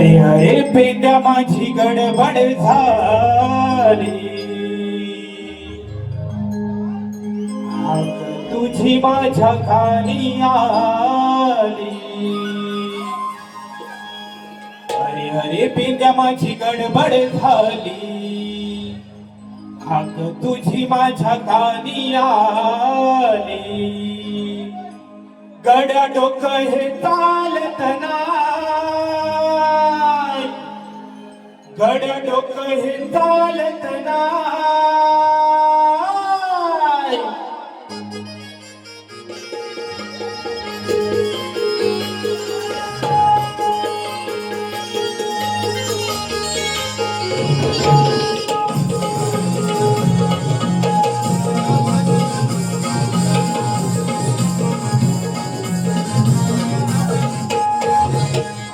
अरे अरे पेंड्या माझी गडबड झाली, हाक तुझी माझ्या कानी आली. अरे अरे पेंड्या माझी गडबड झाली, हाक तुझी माझ्या कानी आली. गड्या डोकं हे चालत नाय, गड्या डोकं हे चालत नाय.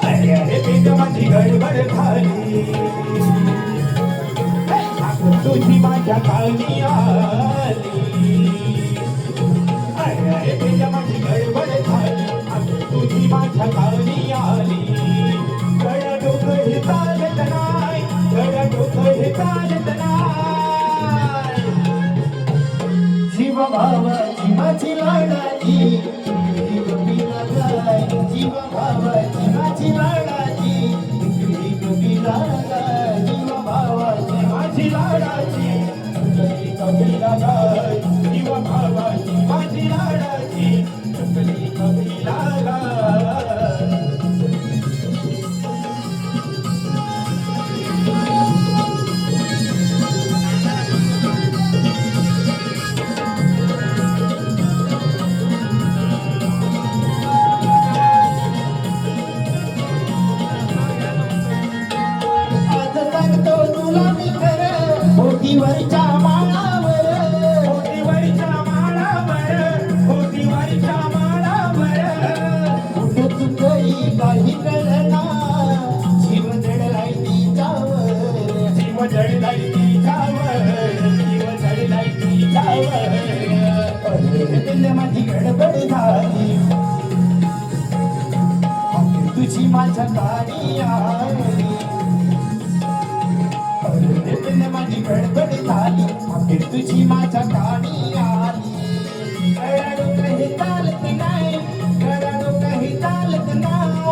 अरे अरे पेंड्या माझी गडबड झाली, हाक तुझी माझ्या कानी आली. अरे अरे पेंड्या माझी गडबड झाली, हाक तुझी माझ्या कानी आली. गड्या डोकं हे चालत नाय, गड्या डोकं हे चालत नाय. जीव भावाची माझी लाडाची गोपीला गाय, जीव भावाची माझी लाडाची गोपीला गाय, जीव भावाची माझी लाडाची चुकली कबीला गाय, जीव भावाची माझी लाडाची चुकली कबीला गाय. आज सांगतो तुला मी खरं, बोटीवरच्या माळावर, होतीवरच्या माळावर, होतीवरच्या माळावर. कुठं चुकली काही कळना, जीव जडलाय तिच्यावर, जीव जळलाय तिच्यावर, जीव जळलाय तिच्यावर. पेंड्या माझी गडबड झाली, हाक तुझी माझ्या कानी आली. पेंड्या माझी गडबड झाली, हाक तुझी माझ्या कानी आली. गड्या डोकं हे चालत नाही, गड्या डोकं हे चालत नाही.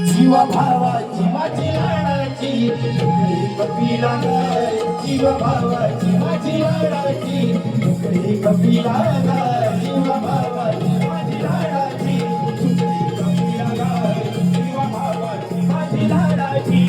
जीवा भावाची माझी लाडाची कपिला गाय, जीवा भावाची माझी लाडाची कपिला गाय, जीवा भावाची माझी लाडाची कबीला गाय, जीव भावाची माझी लाडाची